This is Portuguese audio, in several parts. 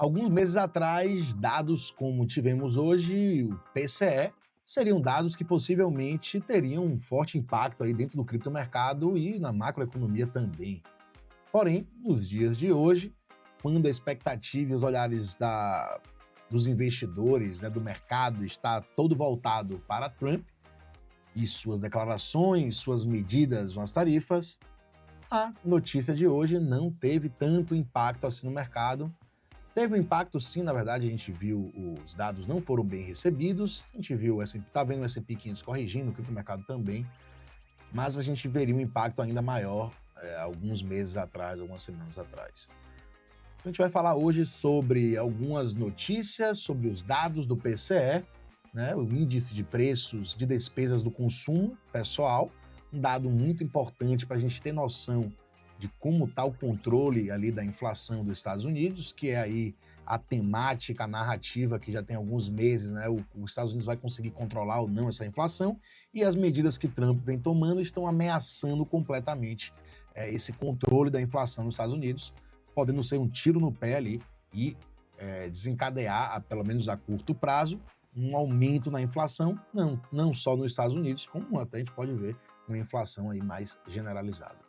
Alguns meses atrás, dados como tivemos hoje, o PCE, seriam dados que possivelmente teriam um forte impacto aí dentro do criptomercado e na macroeconomia também. Porém, nos dias de hoje, quando a expectativa e os olhares dos investidores, do mercado está todo voltado para Trump e suas declarações, suas medidas, suas tarifas, a notícia de hoje não teve tanto impacto assim no mercado. Teve um impacto sim, na verdade, a gente viu os dados não foram bem recebidos, a gente viu, tá vendo o S&P 500 corrigindo, o criptomercado também, mas a gente veria um impacto ainda maior alguns meses atrás, algumas semanas atrás. A gente vai falar hoje sobre algumas notícias, sobre os dados do PCE, o índice de preços de despesas do consumo pessoal, um dado muito importante para a gente ter noção de como está o controle ali da inflação dos Estados Unidos, que é aí a temática, a narrativa que já tem alguns meses, os Estados Unidos vai conseguir controlar ou não essa inflação, e as medidas que Trump vem tomando estão ameaçando completamente esse controle da inflação nos Estados Unidos, podendo ser um tiro no pé ali e desencadear, pelo menos a curto prazo, um aumento na inflação, não só nos Estados Unidos, como até a gente pode ver uma inflação aí mais generalizada.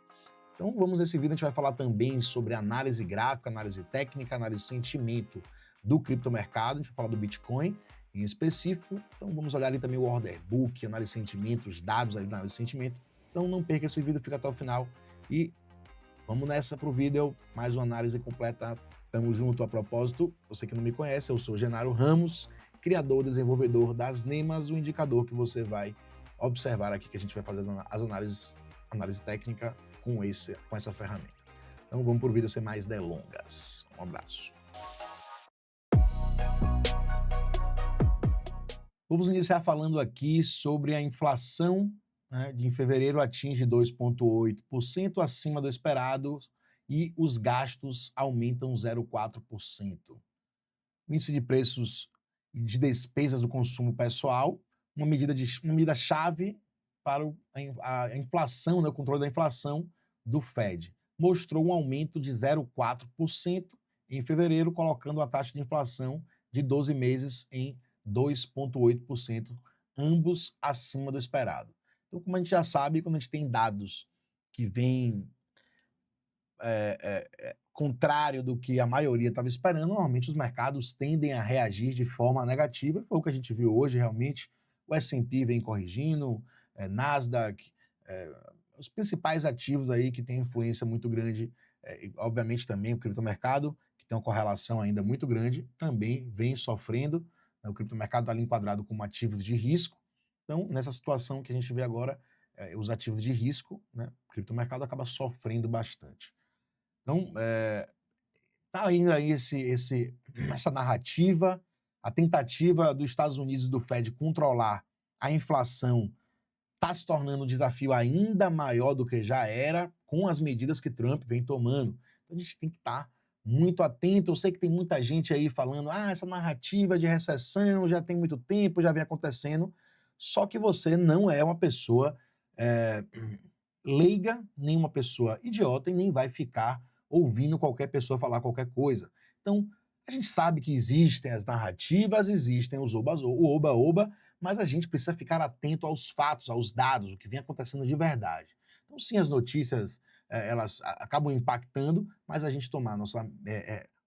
Então vamos nesse vídeo, a gente vai falar também sobre análise gráfica, análise técnica, análise de sentimento do criptomercado, a gente vai falar do Bitcoin em específico, então vamos olhar ali também o order book, análise de sentimento, os dados ali da análise de sentimento, então não perca esse vídeo, fica até o final e vamos nessa pro vídeo, mais uma análise completa, tamo junto. A propósito, você que não me conhece, eu sou Genaro Ramos, criador e desenvolvedor das NEMAs, o indicador que você vai observar aqui, que a gente vai fazer as análise técnica com essa ferramenta. Então vamos pro vídeo sem mais delongas. Um abraço. Vamos iniciar falando aqui sobre a inflação, de em fevereiro atinge 2,8% acima do esperado e os gastos aumentam 0,4%. O índice de preços de despesas do consumo pessoal, uma medida-chave para a inflação, o controle da inflação do Fed, mostrou um aumento de 0,4% em fevereiro, colocando a taxa de inflação de 12 meses em 2,8%, ambos acima do esperado. Então, como a gente já sabe, quando a gente tem dados que vêm contrário do que a maioria estava esperando, normalmente os mercados tendem a reagir de forma negativa. Foi o que a gente viu hoje, realmente. O S&P vem corrigindo, Nasdaq, os principais ativos aí que têm influência muito grande, obviamente também o criptomercado, que tem uma correlação ainda muito grande, também vem sofrendo. O criptomercado está ali enquadrado como ativos de risco. Então, nessa situação que a gente vê agora, os ativos de risco, o criptomercado acaba sofrendo bastante. Então, está ainda aí essa narrativa, a tentativa dos Estados Unidos e do Fed controlar a inflação está se tornando um desafio ainda maior do que já era com as medidas que Trump vem tomando. Então, a gente tem que estar muito atento. Eu sei que tem muita gente aí falando, essa narrativa de recessão já tem muito tempo, já vem acontecendo, só que você não é uma pessoa leiga, nem uma pessoa idiota e nem vai ficar ouvindo qualquer pessoa falar qualquer coisa. Então, a gente sabe que existem as narrativas, existem os o oba-oba, mas a gente precisa ficar atento aos fatos, aos dados, o que vem acontecendo de verdade. Então, sim, as notícias, elas acabam impactando, mas a gente tomar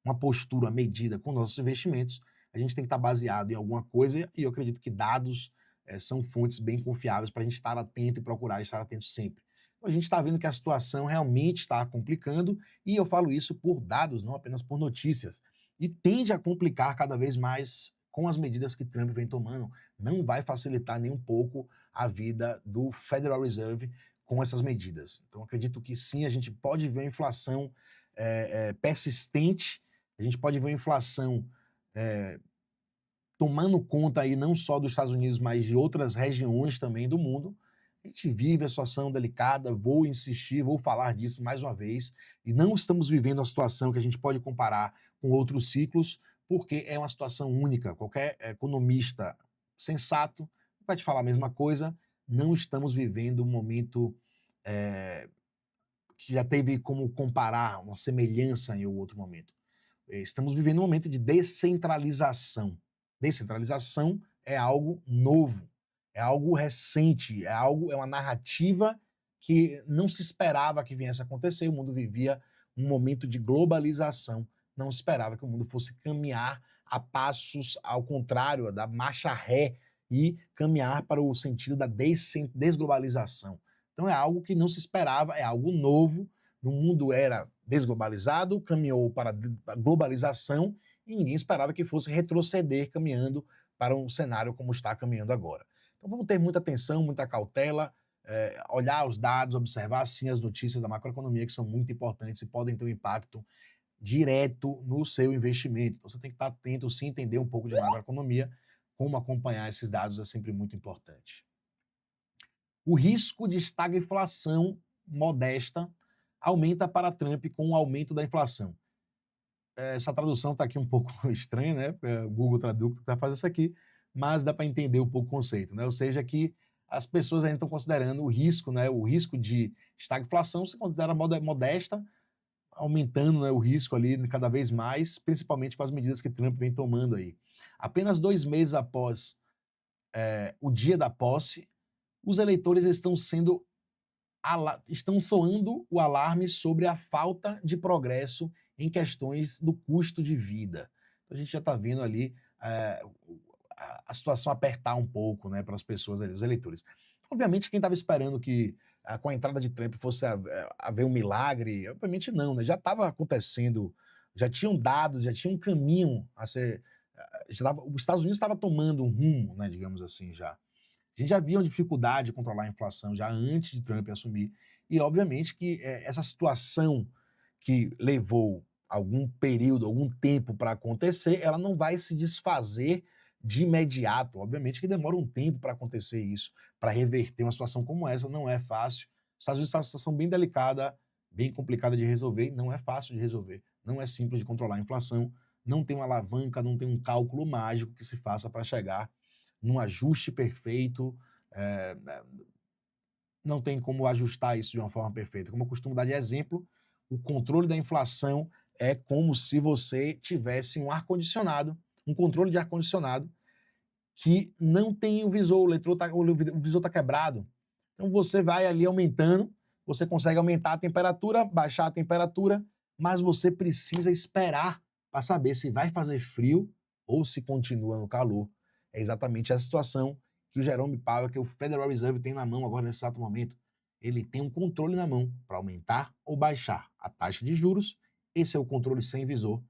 uma postura medida com nossos investimentos, a gente tem que estar baseado em alguma coisa, e eu acredito que dados são fontes bem confiáveis para a gente estar atento e procurar estar atento sempre. Então, a gente está vendo que a situação realmente está complicando, e eu falo isso por dados, não apenas por notícias. E tende a complicar cada vez mais com as medidas que Trump vem tomando. Não vai facilitar nem um pouco a vida do Federal Reserve com essas medidas. Então, acredito que sim, a gente pode ver uma inflação persistente, a gente pode ver uma inflação tomando conta aí não só dos Estados Unidos, mas de outras regiões também do mundo. A gente vive a situação delicada, vou insistir, vou falar disso mais uma vez, e não estamos vivendo uma situação que a gente pode comparar com outros ciclos, porque é uma situação única. Qualquer economista sensato vai te falar a mesma coisa, não estamos vivendo um momento que já teve como comparar uma semelhança em outro momento. Estamos vivendo um momento de descentralização. Descentralização é algo novo, é algo recente, é uma narrativa que não se esperava que viesse a acontecer. O mundo vivia um momento de globalização, não se esperava que o mundo fosse caminhar a passos ao contrário, da marcha ré, e caminhar para o sentido da desglobalização. Então é algo que não se esperava, é algo novo. O mundo era desglobalizado, caminhou para a globalização e ninguém esperava que fosse retroceder caminhando para um cenário como está caminhando agora. Então vamos ter muita atenção, muita cautela, olhar os dados, observar sim as notícias da macroeconomia, que são muito importantes e podem ter um impacto direto no seu investimento. Então você tem que estar atento, sim, entender um pouco de macroeconomia, como acompanhar esses dados é sempre muito importante. O risco de estagflação modesta aumenta para Trump com o aumento da inflação. Essa tradução está aqui um pouco estranha, né? O Google Tradutor está fazendo isso aqui, mas dá para entender um pouco o conceito, né? Ou seja, que as pessoas ainda estão considerando o risco, né? O risco de estagflação se considera modesta, aumentando, né, o risco ali cada vez mais, principalmente com as medidas que Trump vem tomando aí. Apenas 2 meses após o dia da posse, os eleitores estão soando o alarme sobre a falta de progresso em questões do custo de vida. Então, a gente já está vendo ali a situação apertar um pouco, né, para as pessoas ali, os eleitores. Obviamente, quem estava esperando que com a entrada de Trump fosse haver um milagre, obviamente não, né? Já estava acontecendo, já tinham dados, já tinha um caminho a ser. Os Estados Unidos estava tomando um rumo, né, digamos assim, já. A gente já via uma dificuldade de controlar a inflação já antes de Trump assumir. E, obviamente, que essa situação que levou algum período, algum tempo para acontecer, ela não vai se desfazer de imediato. Obviamente que demora um tempo para acontecer isso, para reverter uma situação como essa, não é fácil. Os Estados Unidos está numa situação bem delicada, bem complicada de resolver, e não é fácil de resolver. Não é simples de controlar a inflação, não tem uma alavanca, não tem um cálculo mágico que se faça para chegar num ajuste perfeito. Não tem como ajustar isso de uma forma perfeita. Como eu costumo dar de exemplo, o controle da inflação é como se você tivesse um ar-condicionado, um controle de ar-condicionado que não tem o visor, o visor está quebrado. Então você vai ali aumentando, você consegue aumentar a temperatura, baixar a temperatura, mas você precisa esperar para saber se vai fazer frio ou se continua no calor. É exatamente essa situação que o Jerome Powell, que o Federal Reserve tem na mão agora nesse exato momento. Ele tem um controle na mão para aumentar ou baixar a taxa de juros. Esse é o controle sem visor.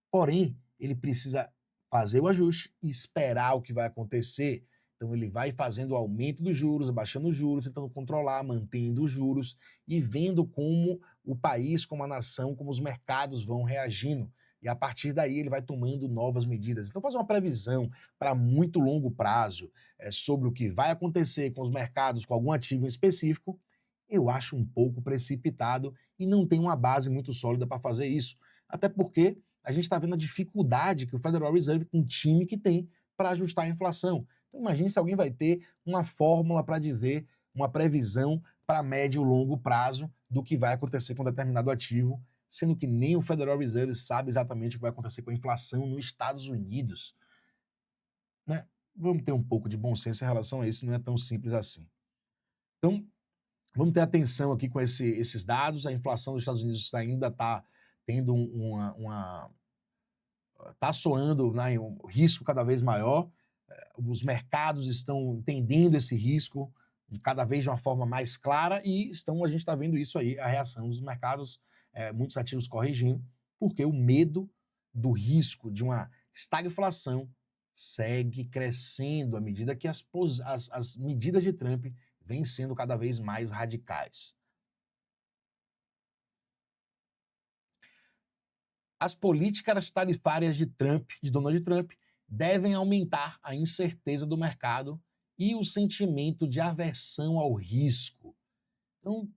Porém, ele precisa fazer o ajuste e esperar o que vai acontecer. Então, ele vai fazendo o aumento dos juros, abaixando os juros, tentando controlar, mantendo os juros e vendo como o país, como a nação, como os mercados vão reagindo. E a partir daí ele vai tomando novas medidas. Então, fazer uma previsão para muito longo prazo sobre o que vai acontecer com os mercados, com algum ativo em específico, eu acho um pouco precipitado e não tem uma base muito sólida para fazer isso. Até porque a gente está vendo a dificuldade que o Federal Reserve, com o time que tem, para ajustar a inflação. Então, imagine se alguém vai ter uma fórmula para dizer, uma previsão para médio e longo prazo do que vai acontecer com determinado ativo, sendo que nem o Federal Reserve sabe exatamente o que vai acontecer com a inflação nos Estados Unidos. Né? Vamos ter um pouco de bom senso em relação a isso, não é tão simples assim. Então, vamos ter atenção aqui com esses dados. A inflação dos Estados Unidos ainda está tendo está soando, né, um risco cada vez maior. Os mercados estão entendendo esse risco cada vez de uma forma mais clara e a gente está vendo isso aí, a reação dos mercados, muitos ativos corrigindo, porque o medo do risco de uma estagflação segue crescendo à medida que as medidas de Trump vêm sendo cada vez mais radicais. As políticas tarifárias de Donald Trump, devem aumentar a incerteza do mercado e o sentimento de aversão ao risco. Então,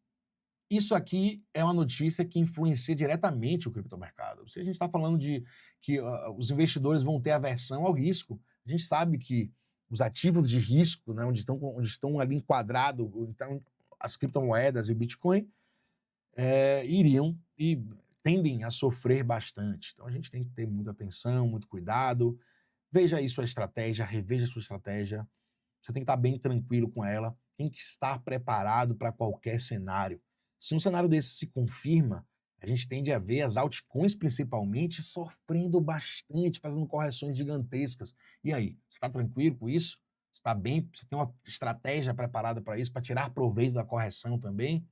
isso aqui é uma notícia que influencia diretamente o criptomercado. Se a gente está falando de que os investidores vão ter aversão ao risco, a gente sabe que os ativos de risco, né, onde estão ali enquadrados então, as criptomoedas e o Bitcoin, iriam e tendem a sofrer bastante. Então a gente tem que ter muita atenção, muito cuidado. Veja aí sua estratégia, reveja sua estratégia. Você tem que estar bem tranquilo com ela, tem que estar preparado para qualquer cenário. Se um cenário desse se confirma, a gente tende a ver as altcoins principalmente sofrendo bastante, fazendo correções gigantescas. E aí, você está tranquilo com isso? Você está bem? Você tem uma estratégia preparada para isso, para tirar proveito da correção também?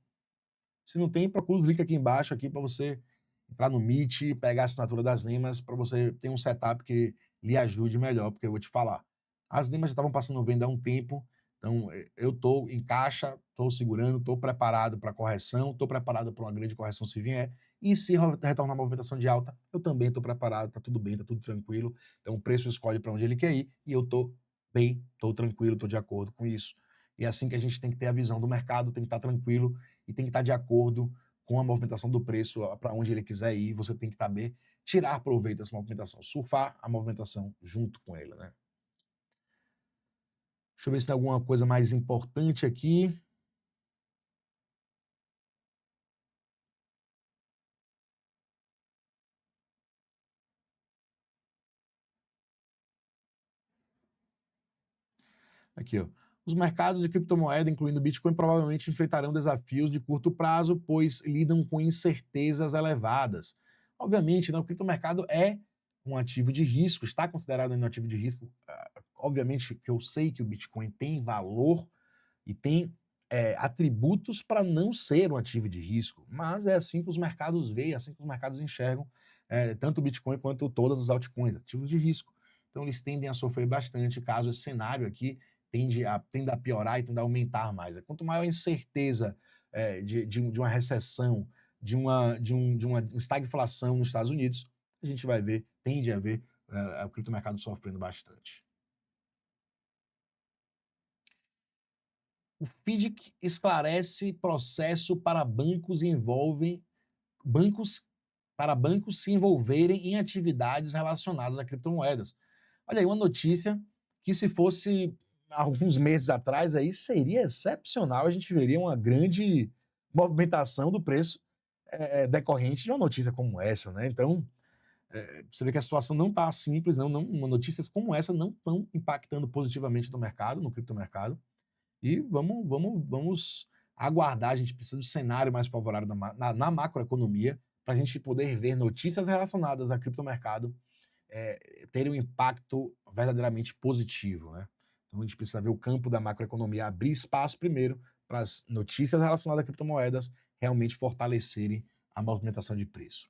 Se não tem, procura o link aqui embaixo aqui para você entrar no Meet, pegar a assinatura das Nemas para você ter um setup que lhe ajude melhor, porque eu vou te falar. As Nemas já estavam passando venda há um tempo, então eu estou em caixa, estou segurando, estou preparado para correção, estou preparado para uma grande correção se vier, e se retornar a movimentação de alta, eu também estou preparado, está tudo bem, está tudo tranquilo, então o preço escolhe para onde ele quer ir, e eu estou bem, estou tranquilo, estou de acordo com isso. E é assim que a gente tem que ter a visão do mercado, tem que estar tranquilo, e tem que estar de acordo com a movimentação do preço para onde ele quiser ir, você tem que saber tirar proveito dessa movimentação, surfar a movimentação junto com ele, né? Deixa eu ver se tem alguma coisa mais importante aqui. Aqui, ó. Os mercados de criptomoeda, incluindo Bitcoin, provavelmente enfrentarão desafios de curto prazo, pois lidam com incertezas elevadas. Obviamente, né, o criptomercado é um ativo de risco, está considerado um ativo de risco. Obviamente que eu sei que o Bitcoin tem valor e tem atributos para não ser um ativo de risco, mas é assim que os mercados veem, é assim que os mercados enxergam tanto o Bitcoin quanto todas as altcoins, ativos de risco. Então eles tendem a sofrer bastante caso esse cenário aqui tende a piorar e tende a aumentar mais. Quanto maior a incerteza de uma recessão, de uma estagflação nos Estados Unidos, a gente vai ver, tende a ver o criptomercado sofrendo bastante. O FDIC esclarece processo para bancos se envolverem em atividades relacionadas a criptomoedas. Olha aí, uma notícia que se fosse alguns meses atrás aí seria excepcional, a gente veria uma grande movimentação do preço decorrente de uma notícia como essa, né? Então, você vê que a situação não está simples, notícias como essa não estão impactando positivamente no mercado, no criptomercado. E vamos aguardar, a gente precisa do cenário mais favorável na macroeconomia para a gente poder ver notícias relacionadas a criptomercado terem um impacto verdadeiramente positivo, né? Então a gente precisa ver o campo da macroeconomia abrir espaço primeiro para as notícias relacionadas a criptomoedas realmente fortalecerem a movimentação de preço.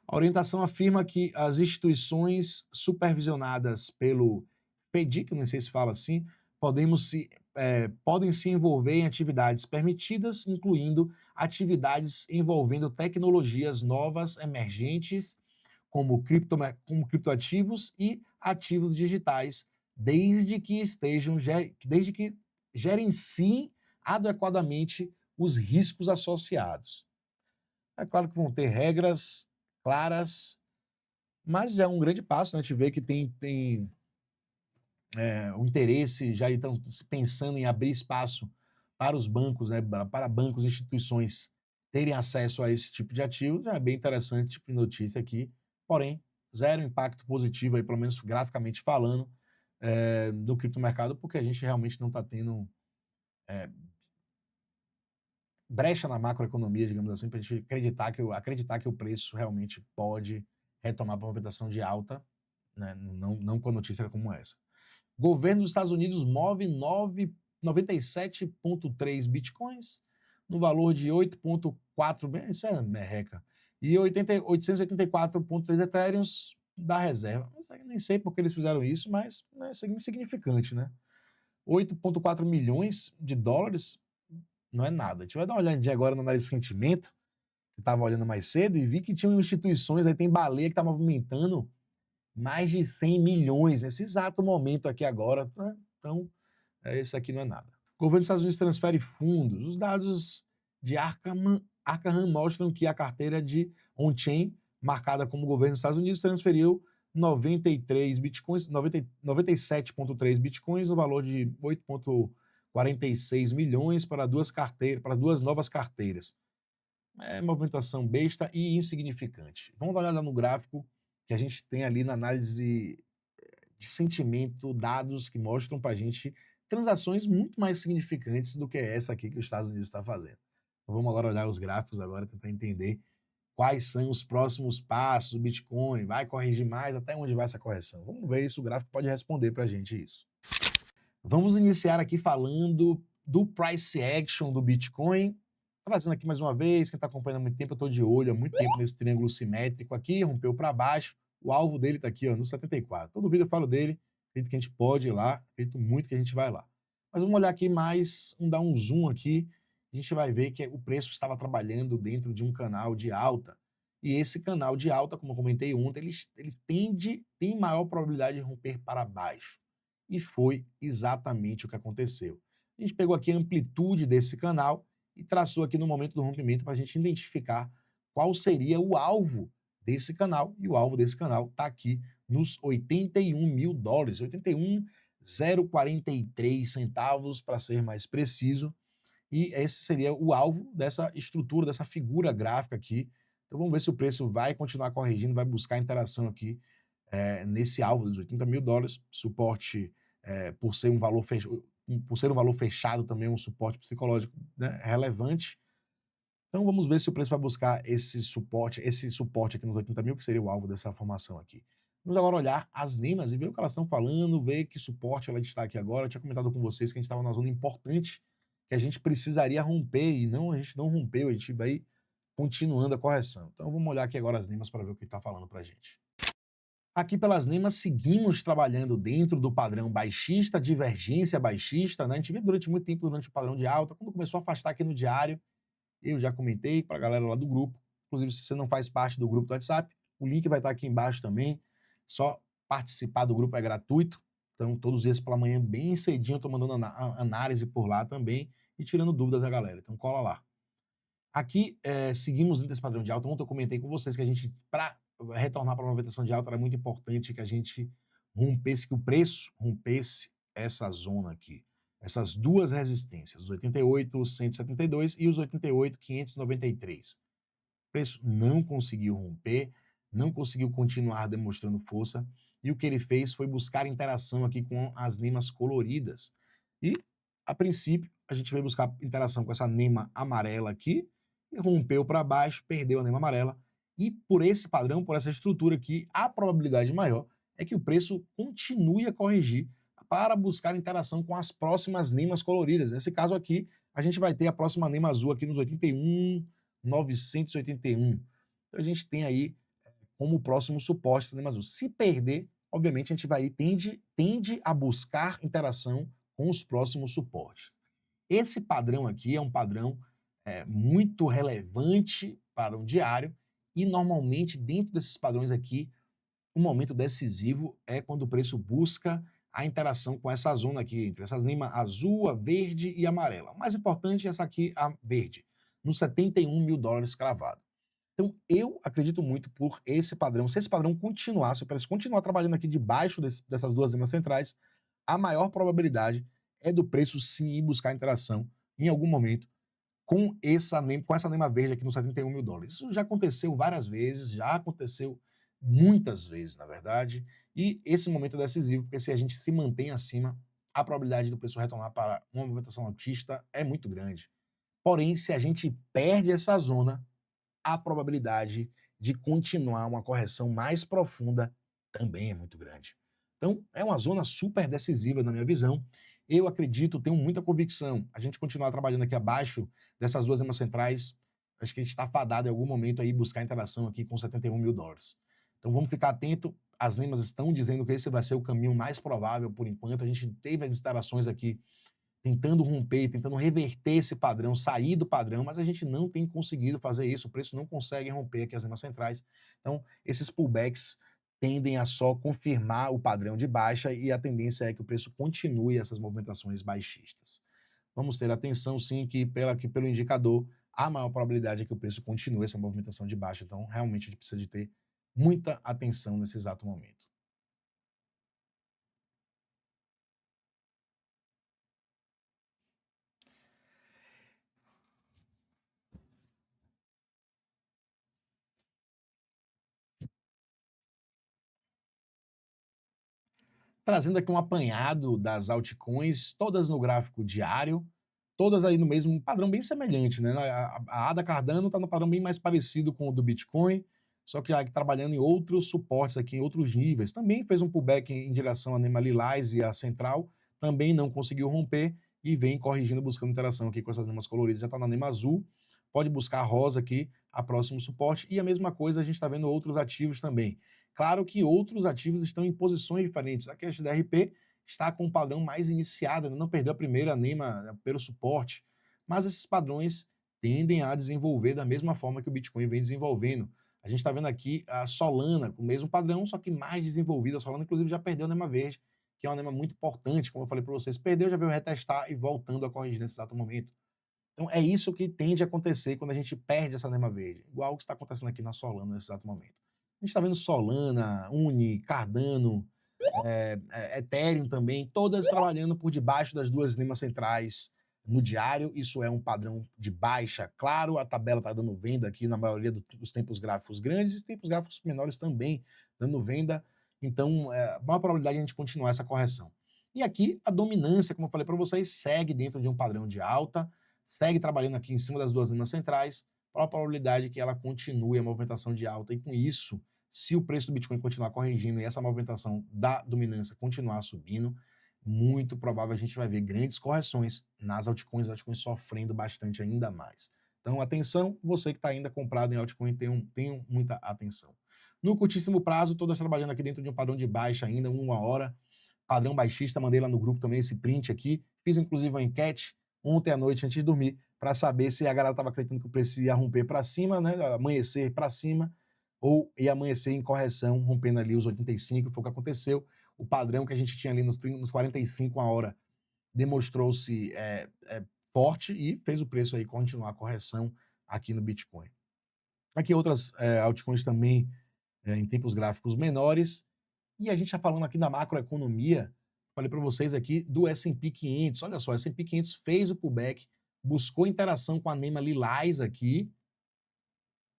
A orientação afirma que as instituições supervisionadas pelo PEDIC, não sei se fala assim, podem se envolver em atividades permitidas, incluindo atividades envolvendo tecnologias novas emergentes, como criptoativos e ativos digitais, desde que gerenciem adequadamente os riscos associados. É claro que vão ter regras claras, mas já é um grande passo, né? A gente vê que tem o interesse, já estão pensando em abrir espaço para os bancos, né? Para bancos e instituições terem acesso a esse tipo de ativo, já é bem interessante esse tipo de notícia aqui, porém, zero impacto positivo, aí, pelo menos graficamente falando, do criptomercado, porque a gente realmente não está tendo brecha na macroeconomia, digamos assim, para a gente acreditar que o preço realmente pode retomar para uma movimentação de alta, né? Não com notícia como essa. Governo dos Estados Unidos move 97,3 bitcoins no valor de 8,4, isso é merreca, e 884,3 ethereums da reserva. Nem sei por que eles fizeram isso, mas é insignificante, né? 8,4 milhões de dólares não é nada. A gente vai dar uma olhadinha agora no análise de sentimento, que estava olhando mais cedo, e vi que tinham instituições, aí tem baleia que está movimentando mais de 100 milhões nesse exato momento aqui agora. Né? Então, isso aqui não é nada. O governo dos Estados Unidos transfere fundos. Os dados de Arkham mostram que a carteira de on-chain, marcada como governo dos Estados Unidos, transferiu 93 bitcoins, 97,3 bitcoins, no valor de 8,46 milhões para duas carteiras, para duas novas carteiras. É movimentação besta e insignificante. Vamos dar uma olhada no gráfico que a gente tem ali na análise de sentimento, dados que mostram para a gente transações muito mais significantes do que essa aqui que os Estados Unidos está fazendo. Então, vamos agora olhar os gráficos agora, tentar entender quais são os próximos passos do Bitcoin, vai corrigir mais, até onde vai essa correção? Vamos ver se o gráfico pode responder para a gente isso. Vamos iniciar aqui falando do price action do Bitcoin. Trazendo aqui mais uma vez, quem está acompanhando há muito tempo, eu estou de olho há muito tempo nesse triângulo simétrico aqui, rompeu para baixo, o alvo dele está aqui ó, no 74. Todo vídeo eu falo dele, acredito que a gente pode ir lá, acredito muito que a gente vai lá. Mas vamos olhar aqui mais, vamos dar um zoom aqui, a gente vai ver que o preço estava trabalhando dentro de um canal de alta. E esse canal de alta, como eu comentei ontem, ele tem maior probabilidade de romper para baixo. E foi exatamente o que aconteceu. A gente pegou aqui a amplitude desse canal e traçou aqui no momento do rompimento para a gente identificar qual seria o alvo desse canal. E o alvo desse canal está aqui nos 81 mil dólares, 81,043 centavos para ser mais preciso. E esse seria o alvo dessa estrutura, dessa figura gráfica aqui. Então vamos ver se o preço vai continuar corrigindo, vai buscar interação aqui nesse alvo dos 80 mil dólares, suporte por ser um valor fechado também, um suporte psicológico, né, relevante. Então vamos ver se o preço vai buscar esse suporte aqui nos 80 mil, que seria o alvo dessa formação aqui. Vamos agora olhar as NEMAs e ver o que elas estão falando, ver que suporte ela está aqui agora. Eu tinha comentado com vocês que a gente estava numa zona importante, que a gente precisaria romper, e a gente não rompeu, a gente vai continuando a correção. Então vamos olhar aqui agora as NEMAs para ver o que está falando para a gente. Aqui pelas NEMAs seguimos trabalhando dentro do padrão baixista, divergência baixista, né? A gente vê durante muito tempo durante o padrão de alta, quando começou a afastar aqui no diário, eu já comentei para a galera lá do grupo, inclusive se você não faz parte do grupo do WhatsApp, o link vai estar aqui embaixo também, só participar do grupo é gratuito, então todos os dias pela manhã bem cedinho eu estou mandando análise por lá também e tirando dúvidas da galera, então cola lá. Aqui seguimos dentro desse padrão de alta, ontem eu comentei com vocês que a gente, para retornar para uma movimentação de alta, era muito importante que a gente rompesse, que o preço rompesse essa zona aqui, essas duas resistências, os 88,172 e os 88,593. O preço não conseguiu romper, não conseguiu continuar demonstrando força, e o que ele fez foi buscar interação aqui com as NEMAs coloridas. E, a princípio, a gente veio buscar interação com essa NEMA amarela aqui, e rompeu para baixo, perdeu a NEMA amarela, e por esse padrão, por essa estrutura aqui, a probabilidade maior é que o preço continue a corrigir para buscar interação com as próximas NEMAs coloridas. Nesse caso aqui, a gente vai ter a próxima NEMA azul aqui nos 81,981. Então a gente tem aí como próximo suporte essa NEMA azul. Se perder, obviamente a gente tende a buscar interação com os próximos suportes. Esse padrão aqui é um padrão muito relevante para um diário e normalmente dentro desses padrões aqui, o momento decisivo é quando o preço busca a interação com essa zona aqui, entre essas NEMA azul, a verde e a amarela. O mais importante é essa aqui, a verde, nos 71 mil dólares cravado. Então, eu acredito muito por esse padrão. Se esse padrão continuar, se o preço continuar trabalhando aqui debaixo dessas duas NEMAs centrais, a maior probabilidade é do preço sim ir buscar interação em algum momento com essa NEMA verde aqui nos 71 mil dólares. Isso já aconteceu várias vezes, já aconteceu muitas vezes, na verdade, e esse momento é decisivo, porque se a gente se mantém acima, a probabilidade do preço retornar para uma movimentação altista é muito grande. Porém, se a gente perde essa zona, a probabilidade de continuar uma correção mais profunda também é muito grande. Então, é uma zona super decisiva na minha visão. Eu acredito, tenho muita convicção, a gente continuar trabalhando aqui abaixo dessas duas NEMAs centrais, acho que a gente está fadado em algum momento aí buscar interação aqui com 71 mil dólares. Então vamos ficar atento, as NEMAs estão dizendo que esse vai ser o caminho mais provável por enquanto, a gente teve as interações aqui tentando romper, tentando reverter esse padrão, sair do padrão, mas a gente não tem conseguido fazer isso, o preço não consegue romper aqui as NEMAs centrais. Então, esses pullbacks tendem a só confirmar o padrão de baixa e a tendência é que o preço continue essas movimentações baixistas. Vamos ter atenção, sim, que pelo indicador, a maior probabilidade é que o preço continue essa movimentação de baixa. Então, realmente, a gente precisa de ter muita atenção nesse exato momento. Trazendo aqui um apanhado das altcoins, todas no gráfico diário, todas aí no mesmo padrão bem semelhante, né? A ADA Cardano está no padrão bem mais parecido com o do Bitcoin, só que já trabalhando em outros suportes aqui, em outros níveis. Também fez um pullback em direção a Nema Lilás e a Central, também não conseguiu romper e vem corrigindo, buscando interação aqui com essas nemas coloridas. Já está na Nema Azul, pode buscar a rosa aqui, a próximo suporte. E a mesma coisa a gente está vendo outros ativos também. Claro que outros ativos estão em posições diferentes. Aqui a XDRP está com um padrão mais iniciado, ainda não perdeu a primeira NEMA pelo suporte, mas esses padrões tendem a desenvolver da mesma forma que o Bitcoin vem desenvolvendo. A gente está vendo aqui a Solana com o mesmo padrão, só que mais desenvolvida. A Solana, inclusive, já perdeu a NEMA verde, que é uma NEMA muito importante, como eu falei para vocês. Perdeu, já veio retestar e voltando a corrigir nesse exato momento. Então é isso que tende a acontecer quando a gente perde essa NEMA verde, igual o que está acontecendo aqui na Solana nesse exato momento. A gente está vendo Solana, Uni, Cardano, Ethereum também, todas trabalhando por debaixo das duas linhas centrais no diário. Isso é um padrão de baixa, claro. A tabela está dando venda aqui na maioria dos tempos gráficos grandes e tempos gráficos menores também dando venda. Então, a maior probabilidade de a gente continuar essa correção. E aqui, a dominância, como eu falei para vocês, segue dentro de um padrão de alta, segue trabalhando aqui em cima das duas linhas centrais. Qual a probabilidade que ela continue a movimentação de alta? E com isso, se o preço do Bitcoin continuar corrigindo e essa movimentação da dominância continuar subindo, muito provável a gente vai ver grandes correções nas altcoins sofrendo bastante ainda mais. Então, atenção, você que está ainda comprado em altcoin, tenham muita atenção. No curtíssimo prazo, todas trabalhando aqui dentro de um padrão de baixa ainda, 1 hora, padrão baixista, mandei lá no grupo também esse print aqui, fiz inclusive uma enquete ontem à noite antes de dormir, para saber se a galera estava acreditando que o preço ia romper para cima, né, amanhecer para cima, ou ia amanhecer em correção, rompendo ali os 85, foi o que aconteceu. O padrão que a gente tinha ali nos 45 a hora demonstrou-se forte e fez o preço aí continuar a correção aqui no Bitcoin. Aqui outras altcoins também em tempos gráficos menores. E a gente está falando aqui da macroeconomia. Falei para vocês aqui do S&P 500. Olha só, o S&P 500 fez o pullback, buscou interação com a NEMA Lilás aqui,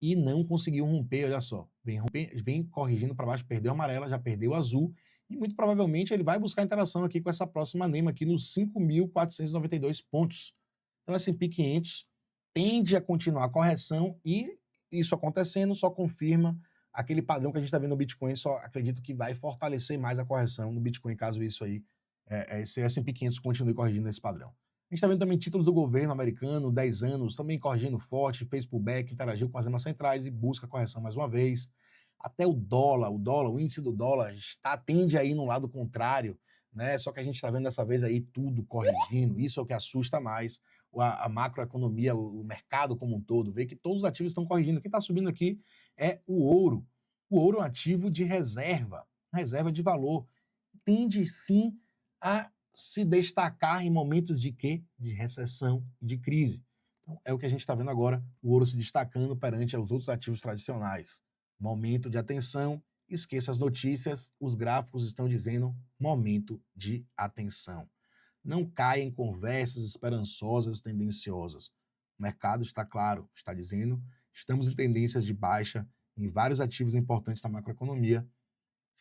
e não conseguiu romper, olha só. Vem corrigindo para baixo, perdeu a amarela, já perdeu o azul, e muito provavelmente ele vai buscar interação aqui com essa próxima NEMA aqui nos 5.492 pontos. Então, S&P 500 tende a continuar a correção e isso acontecendo só confirma aquele padrão que a gente está vendo no Bitcoin, só acredito que vai fortalecer mais a correção no Bitcoin, caso isso aí, esse S&P 500 continue corrigindo esse padrão. A gente está vendo também títulos do governo americano, 10 anos, também corrigindo forte, fez pullback, interagiu com as remas centrais e busca correção mais uma vez. Até o dólar, o índice do dólar tende a ir no lado contrário, né? Só que a gente está vendo dessa vez aí tudo corrigindo, isso é o que assusta mais a macroeconomia, o mercado como um todo, vê que todos os ativos estão corrigindo. Quem está subindo aqui é o ouro. O ouro é um ativo de reserva de valor. Tende sim a se destacar em momentos de quê? De recessão e de crise. Então, é o que a gente está vendo agora, o ouro se destacando perante os outros ativos tradicionais. Momento de atenção, esqueça as notícias, os gráficos estão dizendo momento de atenção. Não caia em conversas esperançosas, tendenciosas. O mercado está claro, está dizendo, estamos em tendências de baixa em vários ativos importantes da macroeconomia.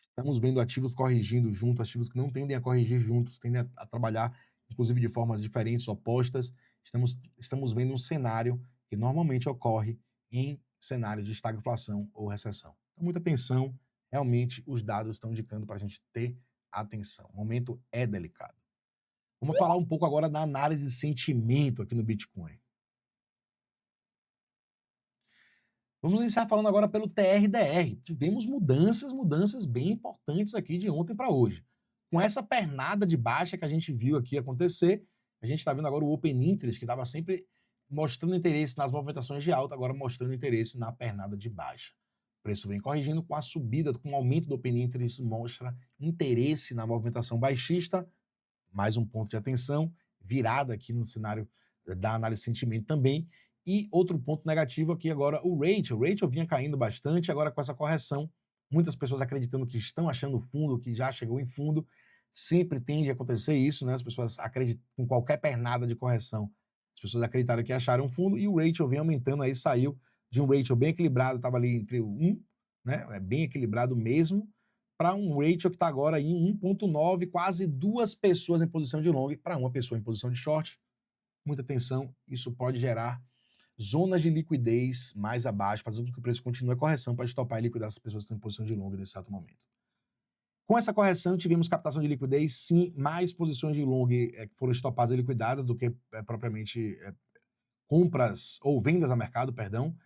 Estamos vendo ativos corrigindo juntos, ativos que não tendem a corrigir juntos, tendem a trabalhar, inclusive, de formas diferentes, opostas. Estamos vendo um cenário que normalmente ocorre em cenário de estagflação ou recessão. Então, muita atenção, realmente os dados estão indicando para a gente ter atenção. O momento é delicado. Vamos falar um pouco agora da análise de sentimento aqui no Bitcoin. Vamos iniciar falando agora pelo TRDR. Tivemos mudanças bem importantes aqui de ontem para hoje. Com essa pernada de baixa que a gente viu aqui acontecer, a gente está vendo agora o Open Interest, que estava sempre mostrando interesse nas movimentações de alta, agora mostrando interesse na pernada de baixa. O preço vem corrigindo com a subida, com o aumento do Open Interest, mostra interesse na movimentação baixista. Mais um ponto de atenção, virada aqui no cenário da análise de sentimento também. E outro ponto negativo aqui agora, o Rachel. O Rachel vinha caindo bastante, agora com essa correção, muitas pessoas acreditando que estão achando fundo, que já chegou em fundo. Sempre tende a acontecer isso, né? As pessoas acreditam, com qualquer pernada de correção, as pessoas acreditaram que acharam fundo, e o Rachel vem aumentando aí, saiu de um Rachel bem equilibrado, estava ali entre o 1, né? É bem equilibrado mesmo, para um ratio que está agora em 1,9, quase 2 pessoas em posição de long para uma pessoa em posição de short. Muita atenção, isso pode gerar zonas de liquidez mais abaixo, fazendo com que o preço continue a correção para estopar e liquidar essas pessoas que estão em posição de long nesse exato momento. Com essa correção, tivemos captação de liquidez, sim, mais posições de long que foram estopadas e liquidadas do que propriamente compras ou vendas a mercado, perdão.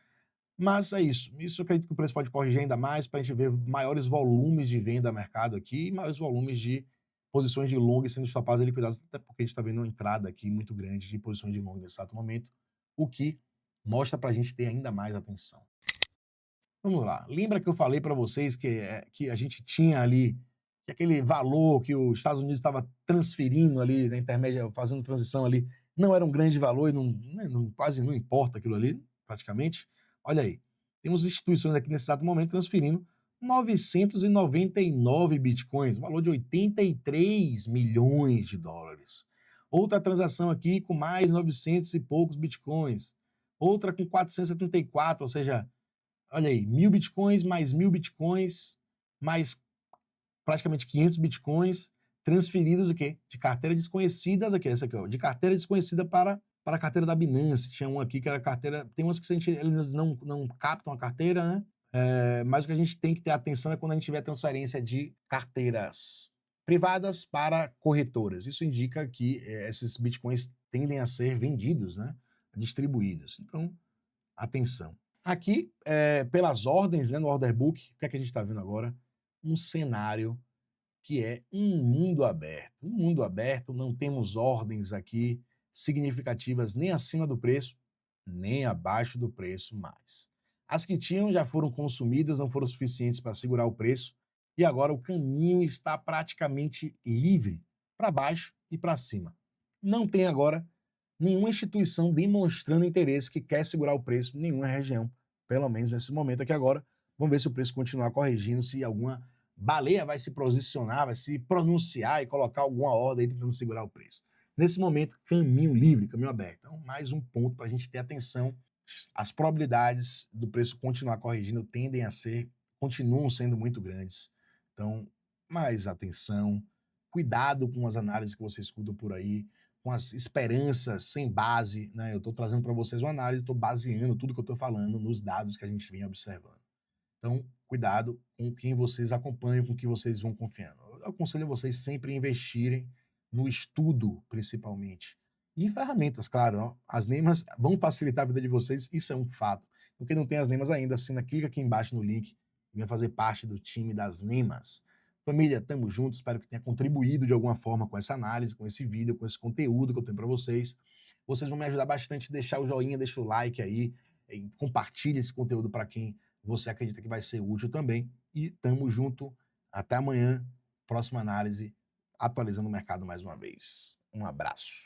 Mas é isso. Isso eu acredito que o preço pode corrigir ainda mais para a gente ver maiores volumes de venda a mercado aqui e maiores volumes de posições de long sendo estopadas e liquidadas, até porque a gente está vendo uma entrada aqui muito grande de posições de long nesse exato momento, o que mostra para a gente ter ainda mais atenção. Vamos lá. Lembra que eu falei para vocês que a gente tinha ali que aquele valor que os Estados Unidos estava transferindo ali na intermédia, fazendo transição ali, não era um grande valor e quase não importa aquilo ali, praticamente. Olha aí, temos instituições aqui nesse exato momento transferindo 999 bitcoins, valor de 83 milhões de dólares. Outra transação aqui com mais 900 e poucos bitcoins. Outra com 474, ou seja, olha aí, 1.000 bitcoins, mais 1.000 bitcoins, mais praticamente 500 bitcoins transferidos de carteira desconhecidas, aqui, essa aqui, ó, de carteira desconhecida para a carteira da Binance. Tinha um aqui que era carteira, tem umas que eles não captam a carteira, né? Mas o que a gente tem que ter atenção é quando a gente tiver transferência de carteiras privadas para corretoras. Isso indica que esses bitcoins tendem a ser vendidos, né? Distribuídos. Então, atenção. Aqui, pelas ordens, né, no order book, o que é que a gente está vendo agora? Um cenário que é um mundo aberto. Um mundo aberto, não temos ordens aqui significativas nem acima do preço, nem abaixo do preço mais. As que tinham já foram consumidas, não foram suficientes para segurar o preço, e agora o caminho está praticamente livre, para baixo e para cima. Não tem agora nenhuma instituição demonstrando interesse que quer segurar o preço em nenhuma região, pelo menos nesse momento aqui agora. Vamos ver se o preço continuar corrigindo, se alguma baleia vai se posicionar, vai se pronunciar e colocar alguma ordem aí tentando segurar o preço. Nesse momento, caminho livre, caminho aberto. Então, mais um ponto para a gente ter atenção. As probabilidades do preço continuar corrigindo continuam sendo muito grandes. Então, mais atenção, cuidado com as análises que você escuta por aí, com as esperanças sem base, né? Eu estou trazendo para vocês uma análise, estou baseando tudo que eu estou falando nos dados que a gente vem observando. Então, cuidado com quem vocês acompanham, com quem vocês vão confiando. Eu aconselho a vocês sempre a investirem no estudo, principalmente. E em ferramentas, claro. Ó, as NEMAs vão facilitar a vida de vocês, isso é um fato. Então, quem não tem as NEMAs ainda, assina, clica aqui embaixo no link e venha fazer parte do time das NEMAs. Família, tamo junto, espero que tenha contribuído de alguma forma com essa análise, com esse vídeo, com esse conteúdo que eu tenho para vocês. Vocês vão me ajudar bastante, deixar o joinha, deixa o like aí, compartilhe esse conteúdo para quem você acredita que vai ser útil também. E tamo junto. Até amanhã. Próxima análise, atualizando o mercado mais uma vez. Um abraço.